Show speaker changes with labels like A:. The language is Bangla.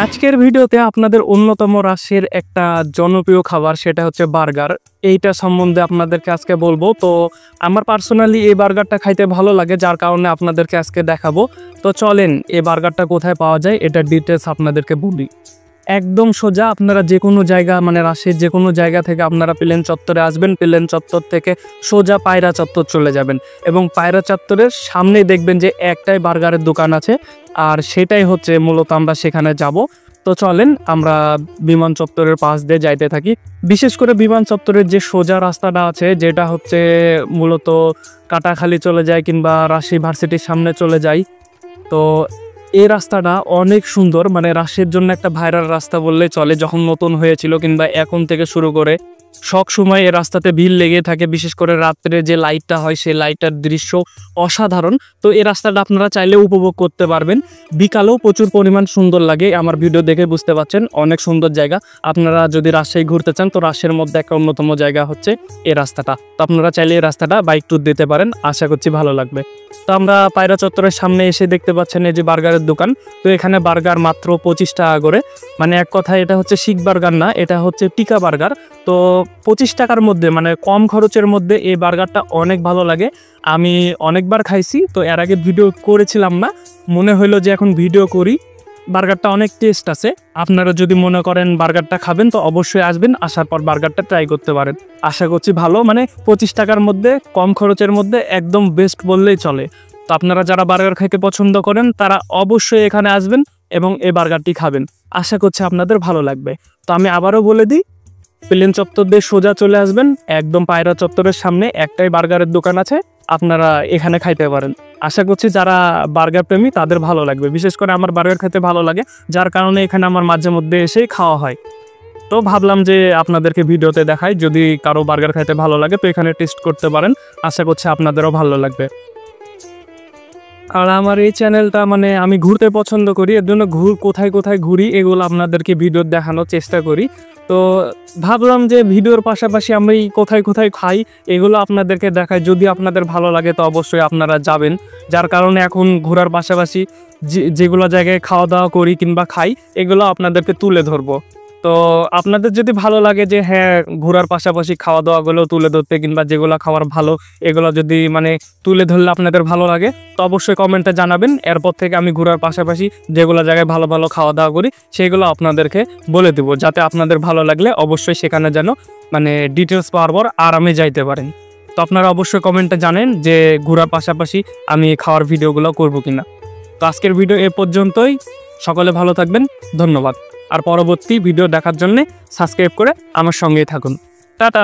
A: আজকের ভিডিওতে আপনাদের অন্যতম রাশিয়ার একটা জনপ্রিয় খাবার, সেটা হচ্ছে বার্গার। এইটা সম্বন্ধে আপনাদেরকে আজকে বলবো। তো আমার পার্সোনালি এই বার্গারটা খাইতে ভালো লাগে, যার কারণে আপনাদেরকে আজকে দেখাবো। তো চলেন এই বার্গারটা কোথায় পাওয়া যায় এটার ডিটেলস আপনাদেরকে বলি। একদম সোজা আপনারা যে কোনো জায়গা, মানে রাশিয়ার যে কোনো জায়গা থেকে আপনারা প্লেন চত্বরে আসবেন। প্লেন চত্বর থেকে সোজা পায়রা চত্বর চলে যাবেন এবং পায়রা চত্বরের সামনেই দেখবেন যে একটাই বার্গারের দোকান আছে, আর সেটাই হচ্ছে মূলত আমরা সেখানে যাব। তো চলেন আমরা বিমান চত্বরের পাশ দিয়ে যাইতে থাকি। বিশেষ করে বিমান চত্বরের যে সোজা রাস্তাটা আছে, যেটা হচ্ছে মূলত কাটাখালি চলে যায় কিংবা রাজশাহী ভার্সিটির সামনে চলে যায়। তো এই রাস্তাটা অনেক সুন্দর, মানে রাশিয়ার জন্য একটা ভাইরাল রাস্তা বললেই চলে। যখন নতুন হয়েছিল কিংবা এখন থেকে শুরু করে সব সময় এই রাস্তাতে ভিড় লেগে থাকে। বিশেষ করে রাত্রে যে লাইটটা হয় সেই লাইটটার দৃশ্য অসাধারণ। তো এই রাস্তাটা আপনারা চাইলে উপভোগ করতে পারবেন। বিকালেও প্রচুর পরিমাণ সুন্দর লাগে, আমার ভিডিও দেখে বুঝতে পারছেন। অনেক সুন্দর জায়গা। আপনারা যদি রাজশাহী ঘুরতে চান তো রাজশাহীর মধ্যে একটা অন্যতম জায়গা হচ্ছে এই রাস্তাটা। তো আপনারা চাইলে এই রাস্তাটা বাইক ট্যুর দিতে পারেন, আশা করছি ভালো লাগবে। তো আমরা পায়রা চত্বরের সামনে এসে দেখতে পাচ্ছেন এই যে বার্গারের দোকান। তো এখানে বার্গার মাত্র 25 টাকা করে, মানে এক কথায় এটা হচ্ছে শিক বার্গার না, এটা হচ্ছে টিকা বার্গার। তো 25 টাকার মধ্যে, মানে কম খরচের মধ্যে এই বার্গারটা অনেক ভালো লাগে। আমি অনেকবার খাইছি, তো এর আগে ভিডিও করেছিলাম না, মনে হইলো যে এখন ভিডিও করি। বার্গারটা অনেক টেস্ট আছে। আপনারা যদি মনে করেন বার্গারটা খাবেন তো অবশ্যই আসবেন, আসার পর বার্গারটা ট্রাই করতে পারেন। আশা করছি ভালো, মানে 25 টাকার মধ্যে কম খরচের মধ্যে একদম বেস্ট বললেই চলে। তো আপনারা যারা বার্গার খাইতে পছন্দ করেন তারা অবশ্যই এখানে আসবেন এবং এই বার্গারটি খাবেন। আশা করছি আপনাদের ভালো লাগবে। তো আমি আবারও বলে দিই, প্লেন চত্বর দিয়ে সোজা চলে আসবেন, একদম পায়রা চত্বরের সামনে একটাই বার্গারের দোকান আছে, আপনারা এখানে খাইতে পারেন। আশা করছি যারা বার্গার প্রেমী তাদের ভালো লাগবে। বিশেষ করে আমার বার্গার খেতে ভালো লাগে, যার কারণে এখানে আমার মাঝে মধ্যে এসেই খাওয়া হয়। তো ভাবলাম যে আপনাদেরকে ভিডিওতে দেখাই, যদি কারো বার্গার খাইতে ভালো লাগে তো এখানে টেস্ট করতে পারেন। আশা করছি আপনাদেরও ভালো লাগবে। আর আমার এই চ্যানেলটা, মানে আমি ঘুরতে পছন্দ করি, এর জন্য কোথায় কোথায় ঘুরি এগুলো আপনাদেরকে ভিডিও দেখানোর চেষ্টা করি। তো ভাবলাম যে ভিডিওর পাশাপাশি আমি কোথায় কোথায় খাই এগুলো আপনাদেরকে দেখাই। যদি আপনাদের ভালো লাগে তো অবশ্যই আপনারা যাবেন। যার কারণে এখন ঘোরার পাশাপাশি যেগুলো জায়গায় খাওয়া দাওয়া করি কিংবা খাই এগুলো আপনাদেরকে তুলে ধরবো। তো আপনাদের যদি ভালো লাগে যে হ্যাঁ ঘোরার পাশাপাশি খাওয়া দাওয়াগুলো তুলে ধরতে, কিংবা যেগুলো খাওয়ার ভালো এগুলো যদি মানে তুলে ধরলে আপনাদের ভালো লাগে তো অবশ্যই কমেন্টে জানাবেন। এরপর থেকে আমি ঘোরার পাশাপাশি যেগুলো জায়গায় ভালো ভালো খাওয়া দাওয়া করি সেগুলো আপনাদেরকে বলে দেবো, যাতে আপনাদের ভালো লাগলে অবশ্যই সেখানে যেন মানে ডিটেলস পাওয়ার পর আরামে যাইতে পারেন। তো আপনারা অবশ্যই কমেন্টে জানেন যে ঘোরার পাশাপাশি আমি খাওয়ার ভিডিওগুলো করব কিনা। তো আজকের ভিডিও এ পর্যন্তই। সকলে ভালো থাকবেন, ধন্যবাদ। আর পরবর্তী ভিডিও দেখার জন্য সাবস্ক্রাইব করে আমার সঙ্গেই থাকুন। টাটা।